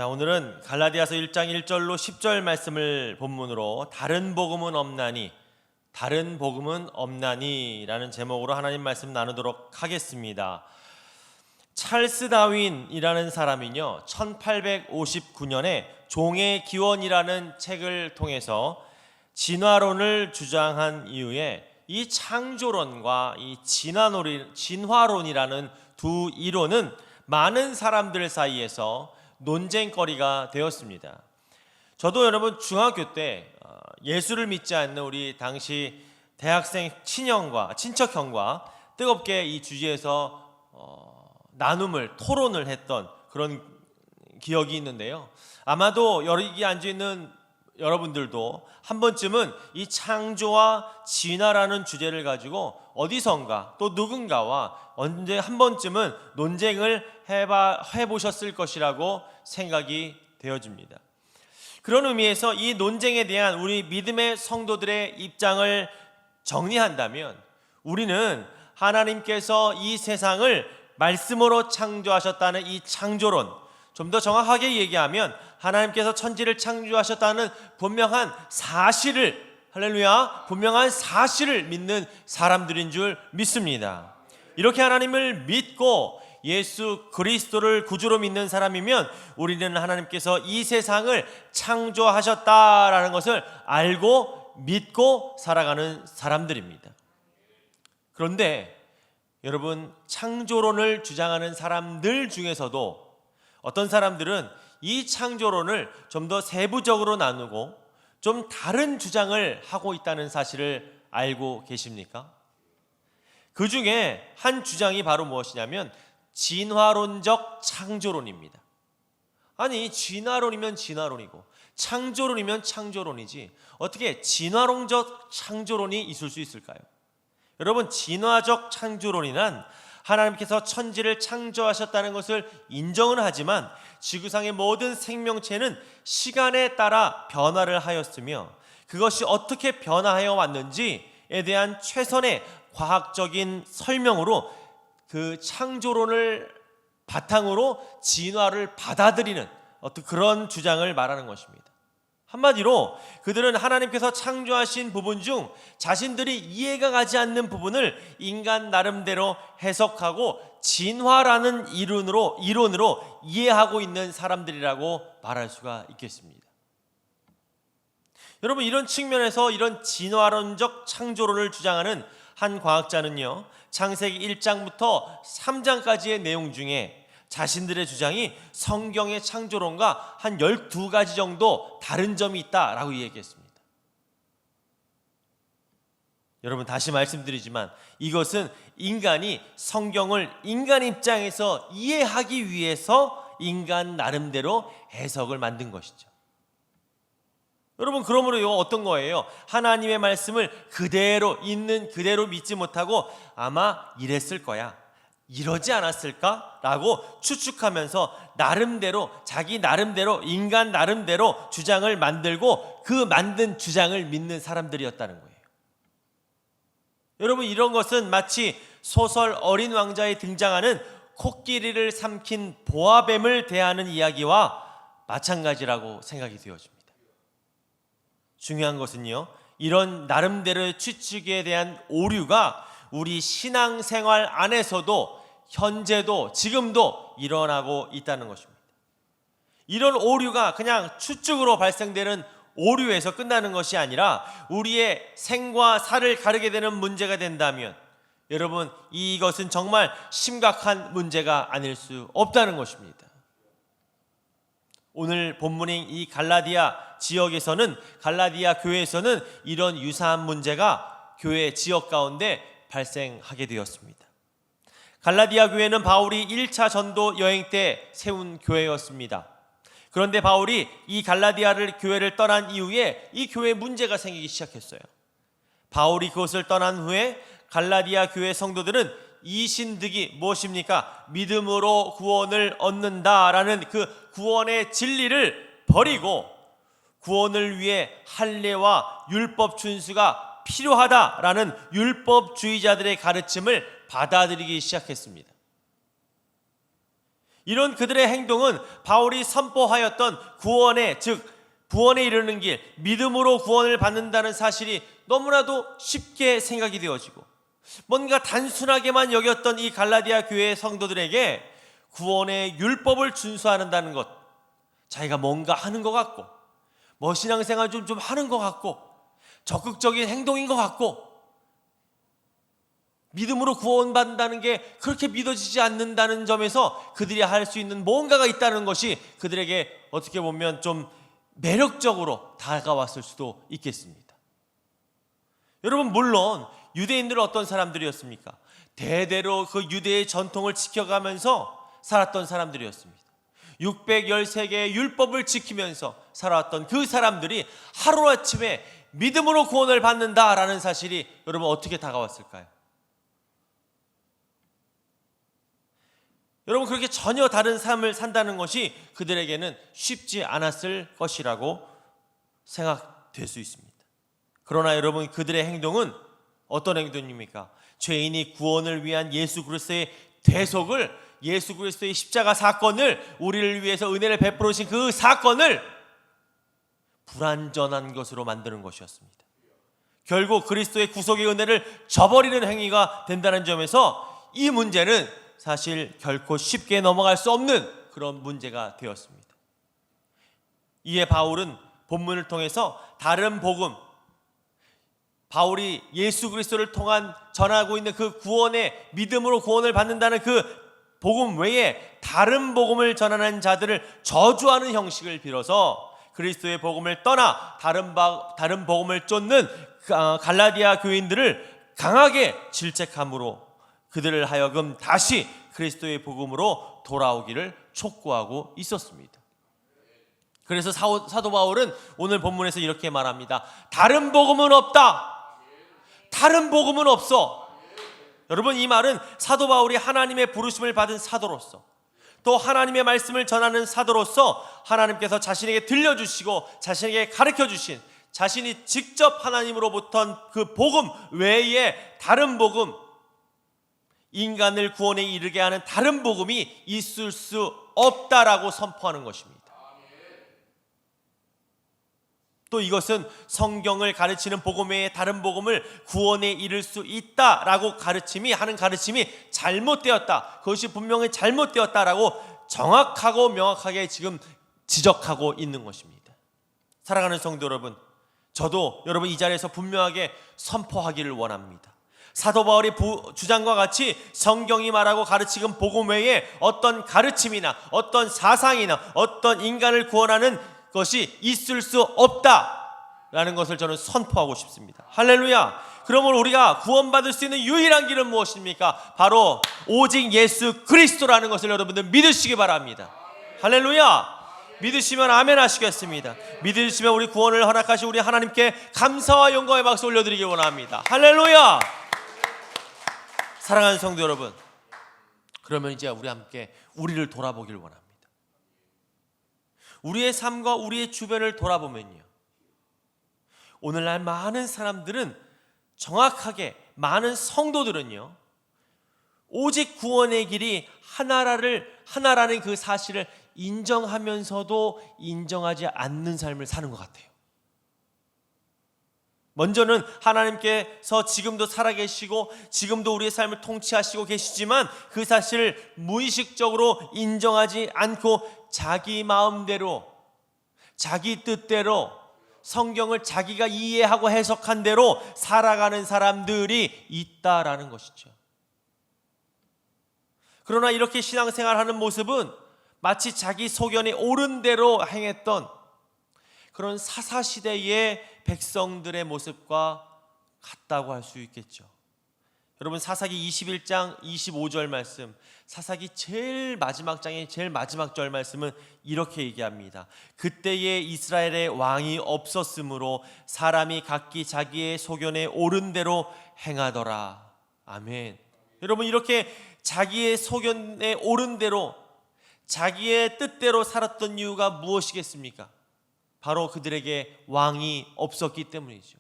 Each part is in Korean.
자, 오늘은 갈라디아서 1장 1절로 10절 말씀을 본문으로 다른 복음은 없나니 라는 제목으로 하나님 말씀 나누도록 하겠습니다. 찰스 다윈이라는 사람이요 1859년에 종의 기원이라는 책을 통해서 진화론을 주장한 이후에 이 창조론과 이 진화론이라는 두 이론은 많은 사람들 사이에서 논쟁거리가 되었습니다. 저도 여러분 중학교 때 예수를 믿지 않는 우리 당시 대학생 친척형과 뜨겁게 이 주제에서 토론을 했던 그런 기억이 있는데요. 아마도 여기 앉아있는 여러분들도 한 번쯤은 이 창조와 진화라는 주제를 가지고 어디선가 또 누군가와 언제 한 번쯤은 논쟁을 해보셨을 것이라고 생각이 되어집니다. 그런 의미에서 이 논쟁에 대한 우리 믿음의 성도들의 입장을 정리한다면 우리는 하나님께서 이 세상을 말씀으로 창조하셨다는 이 창조론, 좀 더 정확하게 얘기하면 하나님께서 천지를 창조하셨다는 분명한 사실을 믿는 사람들인 줄 믿습니다. 이렇게 하나님을 믿고 예수 그리스도를 구주로 믿는 사람이면 우리는 하나님께서 이 세상을 창조하셨다라는 것을 알고 믿고 살아가는 사람들입니다. 그런데 여러분, 창조론을 주장하는 사람들 중에서도 어떤 사람들은 이 창조론을 좀 더 세부적으로 나누고 좀 다른 주장을 하고 있다는 사실을 알고 계십니까? 그 중에 한 주장이 바로 무엇이냐면 진화론적 창조론입니다. 아니, 진화론이면 진화론이고 창조론이면 창조론이지 어떻게 진화론적 창조론이 있을 수 있을까요? 여러분, 진화적 창조론이란 하나님께서 천지를 창조하셨다는 것을 인정은 하지만 지구상의 모든 생명체는 시간에 따라 변화를 하였으며 그것이 어떻게 변화하여 왔는지에 대한 최선의 과학적인 설명으로 그 창조론을 바탕으로 진화를 받아들이는 어떤 그런 주장을 말하는 것입니다. 한마디로 그들은 하나님께서 창조하신 부분 중 자신들이 이해가 가지 않는 부분을 인간 나름대로 해석하고 진화라는 이론으로 이해하고 있는 사람들이라고 말할 수가 있겠습니다. 여러분, 이런 측면에서 이런 진화론적 창조론을 주장하는 한 과학자는요, 창세기 1장부터 3장까지의 내용 중에 자신들의 주장이 성경의 창조론과 한 12가지 정도 다른 점이 있다라고 얘기했습니다. 여러분, 다시 말씀드리지만 이것은 인간이 성경을 인간 입장에서 이해하기 위해서 인간 나름대로 해석을 만든 것이죠. 여러분, 그러므로 어떤 거예요? 하나님의 말씀을 그대로 있는 그대로 믿지 못하고 아마 이랬을 거야, 이러지 않았을까? 라고 추측하면서 자기 나름대로 인간 나름대로 주장을 만들고 그 만든 주장을 믿는 사람들이었다는 거예요. 여러분, 이런 것은 마치 소설 어린 왕자에 등장하는 코끼리를 삼킨 보아뱀을 대하는 이야기와 마찬가지라고 생각이 되어집니다. 중요한 것은요, 이런 나름대로의 추측에 대한 오류가 우리 신앙생활 안에서도 현재도 지금도 일어나고 있다는 것입니다. 이런 오류가 그냥 추측으로 발생되는 오류에서 끝나는 것이 아니라 우리의 생과 사를 가르게 되는 문제가 된다면 여러분, 이것은 정말 심각한 문제가 아닐 수 없다는 것입니다. 오늘 본문인 이 갈라디아 교회에서는 이런 유사한 문제가 교회 지역 가운데 발생하게 되었습니다. 갈라디아 교회는 바울이 1차 전도 여행 때 세운 교회였습니다. 그런데 바울이 이 교회를 떠난 이후에 이 교회에 문제가 생기기 시작했어요. 바울이 그것을 떠난 후에 갈라디아 교회 성도들은 이신득이 무엇입니까? 믿음으로 구원을 얻는다라는 그 구원의 진리를 버리고 구원을 위해 할례와 율법 준수가 필요하다라는 율법주의자들의 가르침을 받아들이기 시작했습니다. 이런 그들의 행동은 바울이 선포하였던 구원의, 즉 구원에 이르는 길, 믿음으로 구원을 받는다는 사실이 너무나도 쉽게 생각이 되어지고, 뭔가 단순하게만 여겼던 이 갈라디아 교회의 성도들에게 구원의 율법을 준수한다는 것, 자기가 뭔가 하는 것 같고, 뭐 신앙생활 좀 하는 것 같고, 적극적인 행동인 것 같고, 믿음으로 구원받는다는 게 그렇게 믿어지지 않는다는 점에서 그들이 할 수 있는 뭔가가 있다는 것이 그들에게 어떻게 보면 좀 매력적으로 다가왔을 수도 있겠습니다. 여러분, 물론 유대인들은 어떤 사람들이었습니까? 대대로 그 유대의 전통을 지켜가면서 살았던 사람들이었습니다. 613개의 율법을 지키면서 살아왔던 그 사람들이 하루아침에 믿음으로 구원을 받는다라는 사실이 여러분 어떻게 다가왔을까요? 여러분, 그렇게 전혀 다른 삶을 산다는 것이 그들에게는 쉽지 않았을 것이라고 생각될 수 있습니다. 그러나 여러분, 그들의 행동은 어떤 행동입니까? 죄인이 구원을 위한 예수 그리스도의 대속을, 예수 그리스도의 십자가 사건을, 우리를 위해서 은혜를 베풀어 주신 그 사건을 불완전한 것으로 만드는 것이었습니다. 결국 그리스도의 구속의 은혜를 저버리는 행위가 된다는 점에서 이 문제는 사실 결코 쉽게 넘어갈 수 없는 그런 문제가 되었습니다. 이에 바울은 본문을 통해서 다른 복음, 바울이 예수 그리스도를 통한 전하고 있는 그 구원의, 믿음으로 구원을 받는다는 그 복음 외에 다른 복음을 전하는 자들을 저주하는 형식을 빌어서 그리스도의 복음을 떠나 다른 복음을 쫓는 갈라디아 교인들을 강하게 질책함으로 그들을 하여금 다시 그리스도의 복음으로 돌아오기를 촉구하고 있었습니다. 그래서 사도 바울은 오늘 본문에서 이렇게 말합니다. 다른 복음은 없다. 다른 복음은 없어. 여러분, 이 말은 사도 바울이 하나님의 부르심을 받은 사도로서, 또 하나님의 말씀을 전하는 사도로서 하나님께서 자신에게 들려주시고 자신에게 가르쳐주신, 자신이 직접 하나님으로부터 그 복음 외에 다른 복음, 인간을 구원에 이르게 하는 다른 복음이 있을 수 없다라고 선포하는 것입니다. 또 이것은 성경을 가르치는 복음 외에 다른 복음을 구원에 이를 수 있다라고 하는 가르침이 잘못되었다, 그것이 분명히 잘못되었다라고 정확하고 명확하게 지금 지적하고 있는 것입니다. 사랑하는 성도 여러분, 저도 여러분 이 자리에서 분명하게 선포하기를 원합니다. 사도 바울의 주장과 같이 성경이 말하고 가르치는 복음 외에 어떤 가르침이나 어떤 사상이나 어떤 인간을 구원하는 것이 있을 수 없다라는 것을 저는 선포하고 싶습니다. 할렐루야. 그러면 우리가 구원받을 수 있는 유일한 길은 무엇입니까? 바로 오직 예수 그리스도라는 것을 여러분들 믿으시기 바랍니다. 할렐루야. 믿으시면 아멘 하시겠습니다. 믿으시면 우리 구원을 허락하신 우리 하나님께 감사와 영광의 박수 올려드리기 원합니다. 할렐루야. 사랑하는 성도 여러분, 그러면 이제 우리 함께 우리를 돌아보길 원합니다. 우리의 삶과 우리의 주변을 돌아보면요, 오늘날 많은 사람들은, 정확하게 많은 성도들은요, 오직 구원의 길이 하나라는 그 사실을 인정하면서도 인정하지 않는 삶을 사는 것 같아요. 먼저는 하나님께서 지금도 살아계시고 지금도 우리의 삶을 통치하시고 계시지만 그 사실을 무의식적으로 인정하지 않고 자기 마음대로, 자기 뜻대로 성경을 자기가 이해하고 해석한 대로 살아가는 사람들이 있다라는 것이죠. 그러나 이렇게 신앙생활하는 모습은 마치 자기 소견에 옳은 대로 행했던 그런 사사시대의 백성들의 모습과 같다고 할 수 있겠죠. 여러분, 사사기 21장 25절 말씀, 사사기 제일 마지막 장의 제일 마지막 절 말씀은 이렇게 얘기합니다. 그때에 이스라엘의 왕이 없었으므로 사람이 각기 자기의 소견에 옳은 대로 행하더라. 아멘. 여러분, 이렇게 자기의 소견에 옳은 대로, 자기의 뜻대로 살았던 이유가 무엇이겠습니까? 바로 그들에게 왕이 없었기 때문이죠.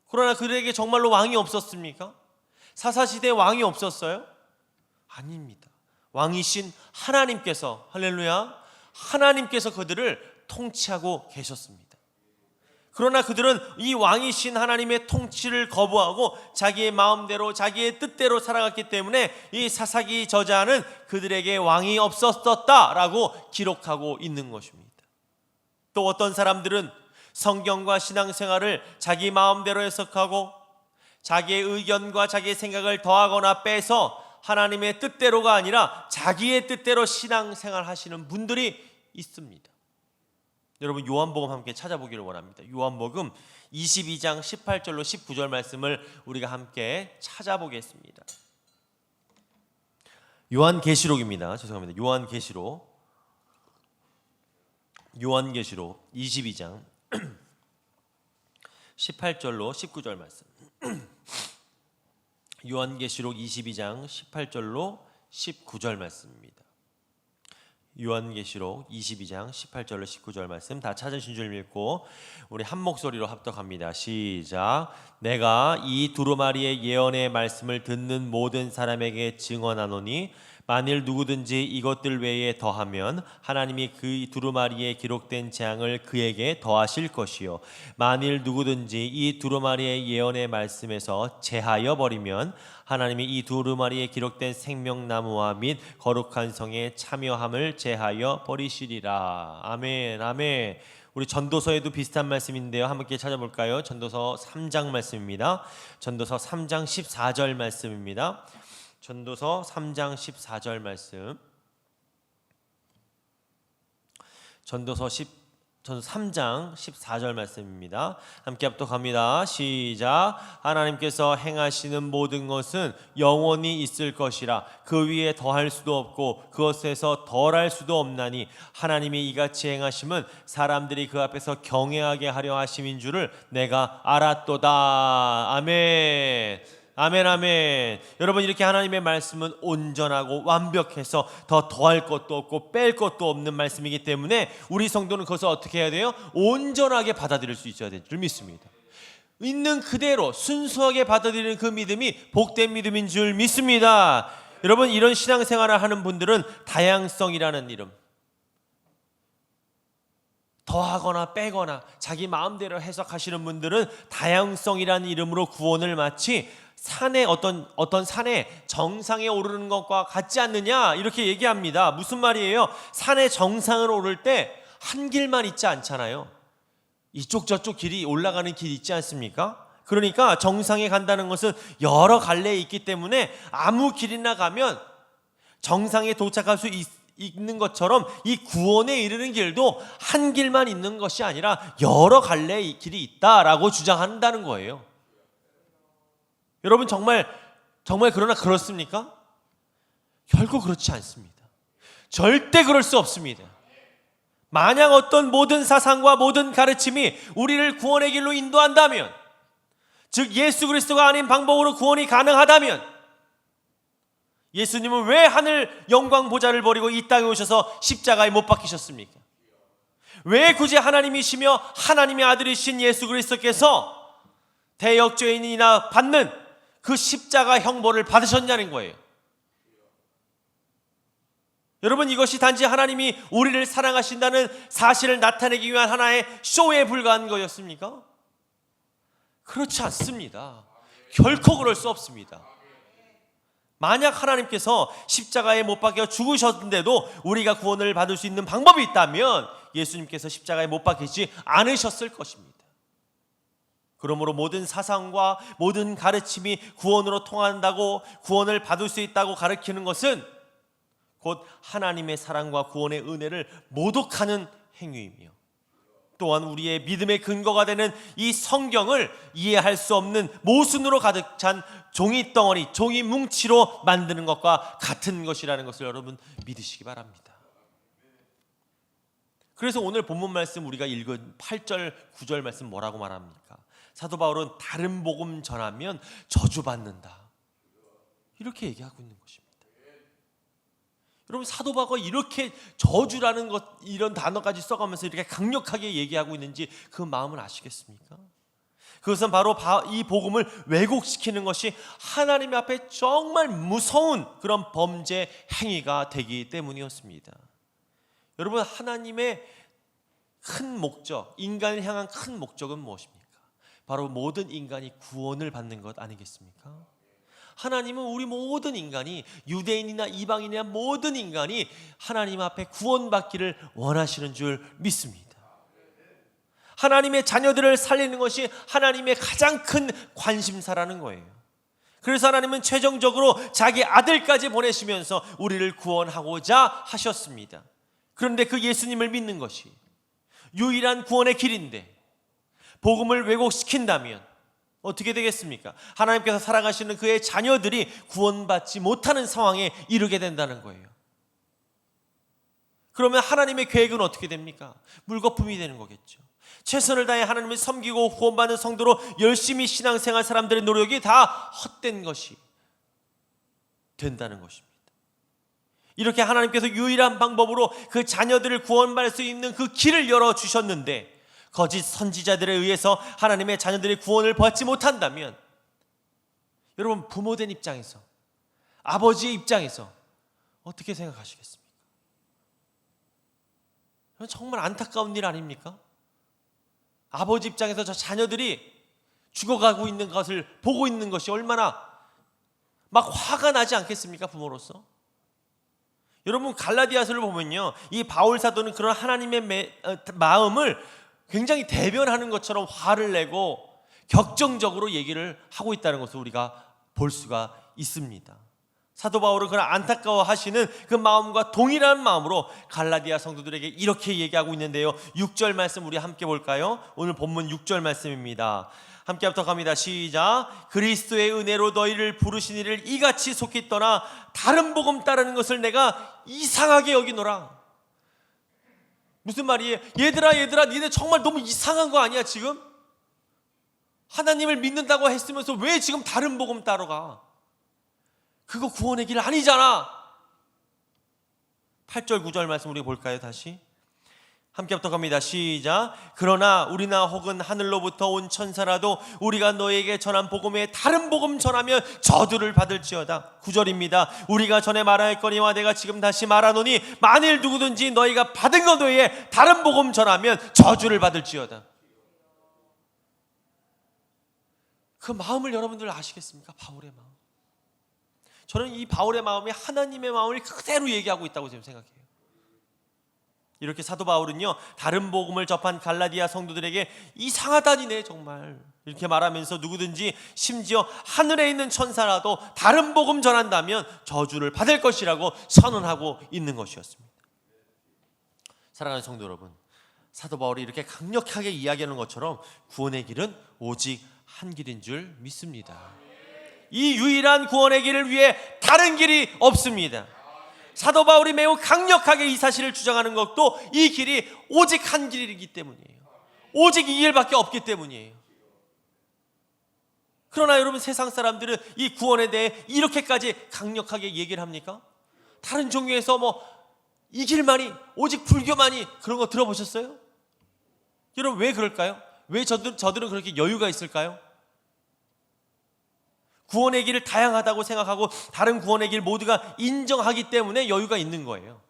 그러나 그들에게 정말로 왕이 없었습니까? 사사시대에 왕이 없었어요? 아닙니다. 왕이신 하나님께서, 할렐루야, 하나님께서 그들을 통치하고 계셨습니다. 그러나 그들은 이 왕이신 하나님의 통치를 거부하고 자기의 마음대로 자기의 뜻대로 살아갔기 때문에 이 사사기 저자는 그들에게 왕이 없었다라고 기록하고 있는 것입니다. 또 어떤 사람들은 성경과 신앙생활을 자기 마음대로 해석하고 자기의 의견과 자기의 생각을 더하거나 빼서 하나님의 뜻대로가 아니라 자기의 뜻대로 신앙생활 하시는 분들이 있습니다. 여러분, 요한복음 함께 찾아보기를 원합니다. 요한복음 22장 18절로 19절 말씀을 우리가 함께 찾아보겠습니다. 요한계시록입니다. 죄송합니다. 요한계시록 22장 18절로 19절 말씀. 요한계시록 22장 18절로 19절 말씀입니다. 요한계시록 22장 18절로 19절 말씀 다 찾으신 줄 믿고 우리 한 목소리로 합독합니다. 시작. 내가 이 두루마리의 예언의 말씀을 듣는 모든 사람에게 증언하노니 만일 누구든지 이것들 외에 더하면 하나님이 그 두루마리에 기록된 재앙을 그에게 더하실 것이요 만일 누구든지 이 두루마리의 예언의 말씀에서 제하여 버리면 하나님이 이 두루마리에 기록된 생명나무와 및 거룩한 성에 참여함을 제하여 버리시리라. 아멘. 아멘. 우리 전도서에도 비슷한 말씀인데요, 함께 찾아볼까요? 전도서 3장 말씀입니다. 전도서 3장 14절 말씀입니다. 전도서 3장 14절 말씀. 전도서 3장 14절 말씀입니다. 함께 합독합니다. 시작. 하나님께서 행하시는 모든 것은 영원히 있을 것이라 그 위에 더할 수도 없고 그것에서 덜할 수도 없나니 하나님이 이같이 행하심은 사람들이 그 앞에서 경외하게 하려 하심인 줄을 내가 알았도다. 아멘. 아멘. 아멘. 여러분, 이렇게 하나님의 말씀은 온전하고 완벽해서 더 더할 것도 없고 뺄 것도 없는 말씀이기 때문에 우리 성도는 그것을 어떻게 해야 돼요? 온전하게 받아들일 수 있어야 될 줄 믿습니다. 있는 그대로 순수하게 받아들이는 그 믿음이 복된 믿음인 줄 믿습니다. 여러분, 이런 신앙생활을 하는 분들은 다양성이라는 이름, 더하거나 빼거나 자기 마음대로 해석하시는 분들은 다양성이라는 이름으로 구원을 마치 산에 어떤 산에 정상에 오르는 것과 같지 않느냐 이렇게 얘기합니다. 무슨 말이에요? 산의 정상을 오를 때 한 길만 있지 않잖아요. 이쪽 저쪽 길이 올라가는 길이 있지 않습니까? 그러니까 정상에 간다는 것은 여러 갈래 있기 때문에 아무 길이나 가면 정상에 도착할 수 있는 것처럼 이 구원에 이르는 길도 한 길만 있는 것이 아니라 여러 갈래의 길이 있다라고 주장한다는 거예요. 여러분, 정말 그러나 그렇습니까? 결코 그렇지 않습니다. 절대 그럴 수 없습니다. 만약 어떤 모든 사상과 모든 가르침이 우리를 구원의 길로 인도한다면, 즉 예수 그리스도가 아닌 방법으로 구원이 가능하다면, 예수님은 왜 하늘 영광 보좌를 버리고 이 땅에 오셔서 십자가에 못 박히셨습니까? 왜 굳이 하나님이시며 하나님의 아들이신 예수 그리스도께서 대역죄인이나 받는 그 십자가 형벌을 받으셨냐는 거예요. 여러분, 이것이 단지 하나님이 우리를 사랑하신다는 사실을 나타내기 위한 하나의 쇼에 불과한 거였습니까? 그렇지 않습니다. 결코 그럴 수 없습니다. 만약 하나님께서 십자가에 못 박혀 죽으셨는데도 우리가 구원을 받을 수 있는 방법이 있다면 예수님께서 십자가에 못 박히지 않으셨을 것입니다. 그러므로 모든 사상과 모든 가르침이 구원으로 통한다고, 구원을 받을 수 있다고 가르치는 것은 곧 하나님의 사랑과 구원의 은혜를 모독하는 행위이며, 또한 우리의 믿음의 근거가 되는 이 성경을 이해할 수 없는 모순으로 가득 찬 종이덩어리, 종이 뭉치로 만드는 것과 같은 것이라는 것을 여러분 믿으시기 바랍니다. 그래서 오늘 본문 말씀 우리가 읽은 8절, 9절 말씀 뭐라고 말합니까? 사도 바울은 다른 복음 전하면 저주받는다, 이렇게 얘기하고 있는 것입니다. 여러분, 사도 바울이 이렇게 저주라는 것, 이런 단어까지 써가면서 이렇게 강력하게 얘기하고 있는지 그 마음을 아시겠습니까? 그것은 바로 이 복음을 왜곡시키는 것이 하나님 앞에 정말 무서운 그런 범죄 행위가 되기 때문이었습니다. 여러분, 하나님의 큰 목적, 인간을 향한 큰 목적은 무엇입니까? 바로 모든 인간이 구원을 받는 것 아니겠습니까? 하나님은 우리 모든 인간이, 유대인이나 이방인이나 모든 인간이 하나님 앞에 구원받기를 원하시는 줄 믿습니다. 하나님의 자녀들을 살리는 것이 하나님의 가장 큰 관심사라는 거예요. 그래서 하나님은 최종적으로 자기 아들까지 보내시면서 우리를 구원하고자 하셨습니다. 그런데 그 예수님을 믿는 것이 유일한 구원의 길인데 복음을 왜곡시킨다면 어떻게 되겠습니까? 하나님께서 살아가시는 그의 자녀들이 구원받지 못하는 상황에 이르게 된다는 거예요. 그러면 하나님의 계획은 어떻게 됩니까? 물거품이 되는 거겠죠. 최선을 다해 하나님을 섬기고 구원받는 성도로 열심히 신앙생활 사람들의 노력이 다 헛된 것이 된다는 것입니다. 이렇게 하나님께서 유일한 방법으로 그 자녀들을 구원받을 수 있는 그 길을 열어주셨는데 거짓 선지자들에 의해서 하나님의 자녀들이 구원을 받지 못한다면 여러분, 부모된 입장에서, 아버지의 입장에서 어떻게 생각하시겠습니까? 정말 안타까운 일 아닙니까? 아버지 입장에서 저 자녀들이 죽어가고 있는 것을 보고 있는 것이 얼마나 막 화가 나지 않겠습니까? 부모로서. 여러분, 갈라디아서를 보면요, 이 바울 사도는 그런 하나님의 마음을 굉장히 대변하는 것처럼 화를 내고 격정적으로 얘기를 하고 있다는 것을 우리가 볼 수가 있습니다. 사도 바울은 그런 안타까워하시는 그 마음과 동일한 마음으로 갈라디아 성도들에게 이렇게 얘기하고 있는데요, 6절 말씀 우리 함께 볼까요? 오늘 본문 6절 말씀입니다. 함께 합독합니다. 시작. 그리스도의 은혜로 너희를 부르신 이를 이같이 속히 떠나 다른 복음 따르는 것을 내가 이상하게 여기노라. 무슨 말이에요? 얘들아 니네 정말 너무 이상한 거 아니야 지금? 하나님을 믿는다고 했으면서 왜 지금 다른 복음 따러 가? 그거 구원의 길 아니잖아. 8절 9절 말씀 우리 볼까요? 다시 함께 합독합니다. 시작. 그러나 우리나 혹은 하늘로부터 온 천사라도 우리가 너에게 전한 복음에 다른 복음 전하면 저주를 받을지어다. 9절입니다. 우리가 전에 말하였거니와 내가 지금 다시 말하노니 만일 누구든지 너희가 받은 것 외에 다른 복음 전하면 저주를 받을지어다. 그 마음을 여러분들 아시겠습니까? 바울의 마음. 저는 이 바울의 마음이 하나님의 마음을 그대로 얘기하고 있다고 지금 생각해요. 이렇게 사도 바울은요, 다른 복음을 접한 갈라디아 성도들에게 이상하다니네 정말 이렇게 말하면서 누구든지 심지어 하늘에 있는 천사라도 다른 복음 전한다면 저주를 받을 것이라고 선언하고 있는 것이었습니다. 사랑하는 성도 여러분, 사도 바울이 이렇게 강력하게 이야기하는 것처럼 구원의 길은 오직 한 길인 줄 믿습니다. 이 유일한 구원의 길을 위해 다른 길이 없습니다. 사도 바울이 매우 강력하게 이 사실을 주장하는 것도 이 길이 오직 한 길이기 때문이에요. 오직 이 길밖에 없기 때문이에요. 그러나 여러분, 세상 사람들은 이 구원에 대해 이렇게까지 강력하게 얘기를 합니까? 다른 종교에서 이 길만이, 오직 불교만이, 그런 거 들어보셨어요? 여러분, 왜 그럴까요? 왜 저들은 그렇게 여유가 있을까요? 구원의 길을 다양하다고 생각하고 다른 구원의 길 모두가 인정하기 때문에 여유가 있는 거예요.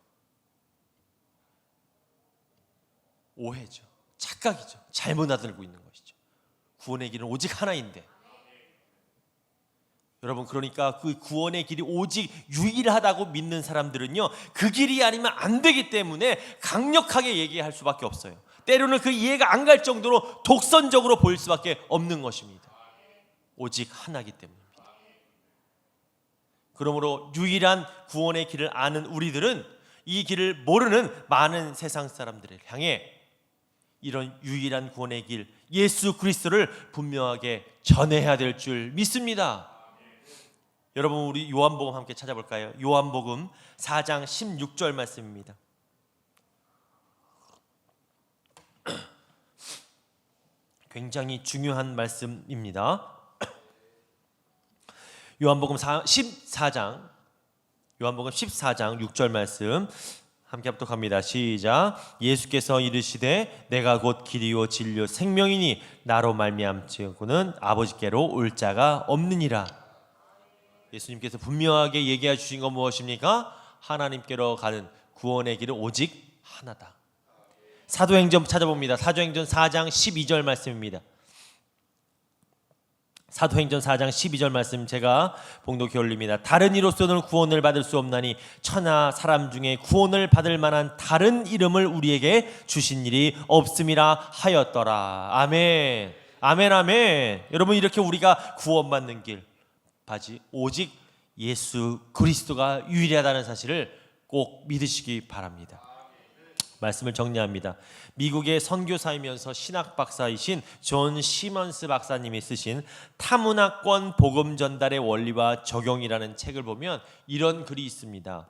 오해죠. 착각이죠. 잘못 알고 있는 것이죠. 구원의 길은 오직 하나인데. 여러분, 그러니까 그 구원의 길이 오직 유일하다고 믿는 사람들은요, 그 길이 아니면 안 되기 때문에 강력하게 얘기할 수밖에 없어요. 때로는 그 이해가 안 갈 정도로 독선적으로 보일 수밖에 없는 것입니다. 오직 하나이기 때문입니다. 그러므로 유일한 구원의 길을 아는 우리들은 이 길을 모르는 많은 세상 사람들을 향해 이런 유일한 구원의 길, 예수 그리스도를 분명하게 전해야 될 줄 믿습니다. 여러분, 우리 요한복음 함께 찾아볼까요? 요한복음 4장 16절 말씀입니다. 굉장히 중요한 말씀입니다. 요한복음 14장 6절 말씀 함께 합독합니다. 시작. 예수께서 이르시되 내가 곧 길이요 진리요 생명이니 나로 말미암지고는 아버지께로 올 자가 없느니라. 예수님께서 분명하게 얘기해 주신 건 무엇입니까? 하나님께로 가는 구원의 길은 오직 하나다. 사도행전 찾아봅니다. 사도행전 4장 12절 말씀입니다. 사도행전 4장 12절 말씀 제가 봉독해 올립니다. 다른 이로서는 구원을 받을 수 없나니 천하 사람 중에 구원을 받을 만한 다른 이름을 우리에게 주신 일이 없음이라 하였더라. 아멘. 아멘 아멘. 여러분, 이렇게 우리가 구원받는 길 바지 오직 예수 그리스도가 유일하다는 사실을 꼭 믿으시기 바랍니다. 말씀을 정리합니다. 미국의 선교사이면서 신학 박사이신 존 시먼스 박사님이 쓰신 타문화권 복음 전달의 원리와 적용이라는 책을 보면 이런 글이 있습니다.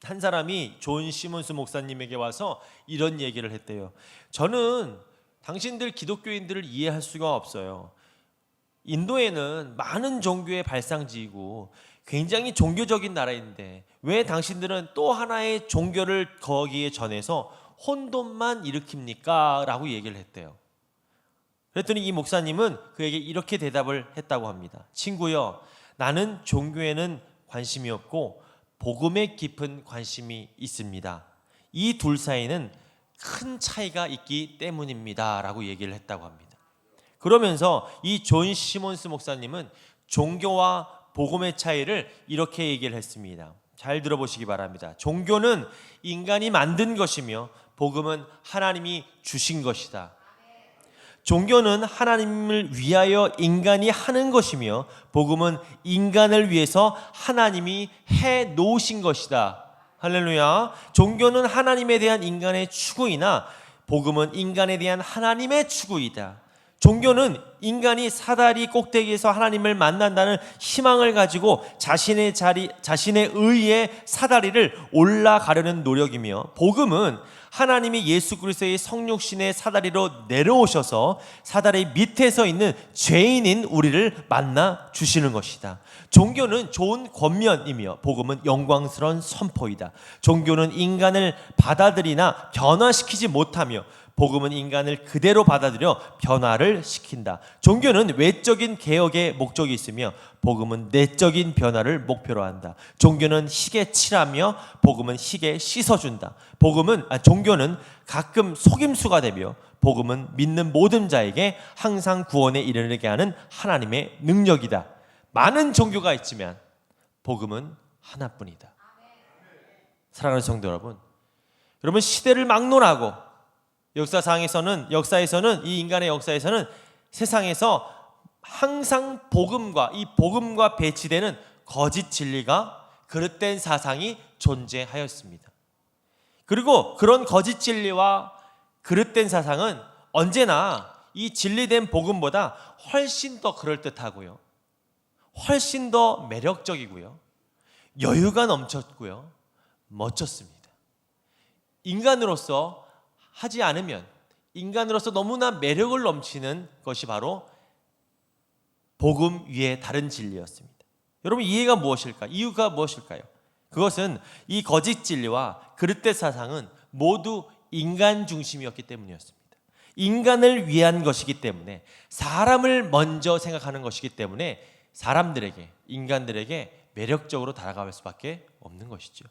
한 사람이 존 시먼스 목사님에게 와서 이런 얘기를 했대요. 저는 당신들 기독교인들을 이해할 수가 없어요. 인도에는 많은 종교의 발상지이고 굉장히 종교적인 나라인데 왜 당신들은 또 하나의 종교를 거기에 전해서 혼돈만 일으킵니까? 라고 얘기를 했대요. 그랬더니 이 목사님은 그에게 이렇게 대답을 했다고 합니다. 친구여, 나는 종교에는 관심이 없고 복음에 깊은 관심이 있습니다. 이 둘 사이는 큰 차이가 있기 때문입니다. 라고 얘기를 했다고 합니다. 그러면서 이 존 시몬스 목사님은 종교와 복음의 차이를 이렇게 얘기를 했습니다. 잘 들어보시기 바랍니다. 종교는 인간이 만든 것이며 복음은 하나님이 주신 것이다. 종교는 하나님을 위하여 인간이 하는 것이며 복음은 인간을 위해서 하나님이 해 놓으신 것이다. 할렐루야. 종교는 하나님에 대한 인간의 추구이나 복음은 인간에 대한 하나님의 추구이다. 종교는 인간이 사다리 꼭대기에서 하나님을 만난다는 희망을 가지고 자신의 의의 사다리를 올라가려는 노력이며 복음은 하나님이 예수 그리스도의 성육신의 사다리로 내려오셔서 사다리 밑에 서 있는 죄인인 우리를 만나 주시는 것이다. 종교는 좋은 권면이며 복음은 영광스러운 선포이다. 종교는 인간을 받아들이나 변화시키지 못하며 복음은 인간을 그대로 받아들여 변화를 시킨다. 종교는 외적인 개혁의 목적이 있으며 복음은 내적인 변화를 목표로 한다. 종교는 희게 칠하며 복음은 희게 씻어준다. 종교는 가끔 속임수가 되며 복음은 믿는 모든 자에게 항상 구원에 이르게 하는 하나님의 능력이다. 많은 종교가 있지만 복음은 하나뿐이다. 사랑하는 성도 여러분, 시대를 막론하고 역사에서는 이 인간의 역사에서는 세상에서 항상 이 복음과 배치되는 거짓 진리가 그릇된 사상이 존재하였습니다. 그리고 그런 거짓 진리와 그릇된 사상은 언제나 이 진리된 복음보다 훨씬 더 그럴듯하고요, 훨씬 더 매력적이고요, 여유가 넘쳤고요, 멋졌습니다. 인간으로서 하지 않으면 인간으로서 너무나 매력을 넘치는 것이 바로 복음 위에 다른 진리였습니다. 여러분, 이유가 무엇일까요? 그것은 이 거짓 진리와 그릇된 사상은 모두 인간 중심이었기 때문이었습니다. 인간을 위한 것이기 때문에, 사람을 먼저 생각하는 것이기 때문에 인간들에게 매력적으로 다가갈 수밖에 없는 것이죠.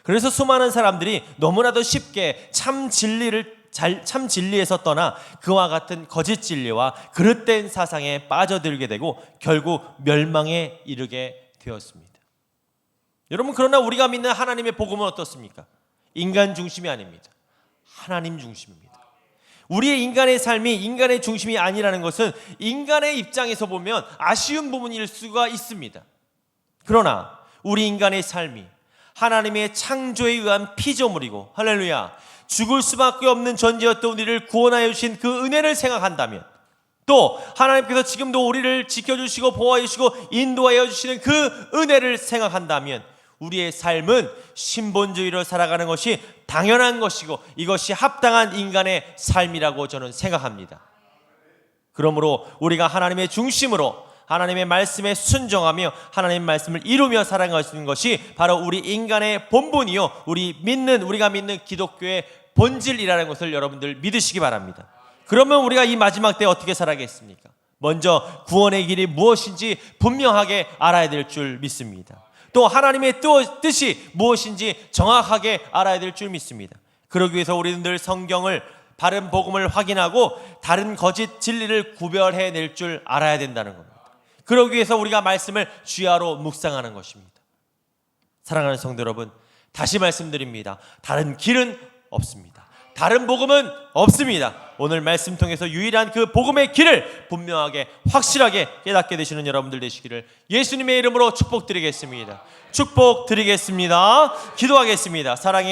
그래서 수많은 사람들이 너무나도 쉽게 참 진리에서 떠나 그와 같은 거짓 진리와 그릇된 사상에 빠져들게 되고 결국 멸망에 이르게 되었습니다. 여러분, 그러나 우리가 믿는 하나님의 복음은 어떻습니까? 인간 중심이 아닙니다. 하나님 중심입니다. 우리의 인간의 삶이 인간의 중심이 아니라는 것은 인간의 입장에서 보면 아쉬운 부분일 수가 있습니다. 그러나 우리 인간의 삶이 하나님의 창조에 의한 피조물이고, 할렐루야, 죽을 수밖에 없는 존재였던 우리를 구원하여 주신 그 은혜를 생각한다면, 또 하나님께서 지금도 우리를 지켜주시고 보호하여 주시고 인도하여 주시는 그 은혜를 생각한다면 우리의 삶은 신본주의로 살아가는 것이 당연한 것이고 이것이 합당한 인간의 삶이라고 저는 생각합니다. 그러므로 우리가 하나님의 중심으로 하나님의 말씀에 순종하며 하나님의 말씀을 이루며 살아가는 것이 바로 우리 인간의 본분이요, 우리가 믿는 기독교의 본질이라는 것을 여러분들 믿으시기 바랍니다. 그러면 우리가 이 마지막 때에 어떻게 살아가겠습니까? 먼저 구원의 길이 무엇인지 분명하게 알아야 될 줄 믿습니다. 또 하나님의 뜻이 무엇인지 정확하게 알아야 될 줄 믿습니다. 그러기 위해서 우리는 늘 성경을, 바른 복음을 확인하고 다른 거짓 진리를 구별해낼 줄 알아야 된다는 겁니다. 그러기 위해서 우리가 말씀을 주야로 묵상하는 것입니다. 사랑하는 성도 여러분, 다시 말씀드립니다. 다른 길은 없습니다. 다른 복음은 없습니다. 오늘 말씀 통해서 유일한 그 복음의 길을 분명하게 확실하게 깨닫게 되시는 여러분들 되시기를 예수님의 이름으로 축복드리겠습니다. 축복드리겠습니다. 기도하겠습니다. 사랑해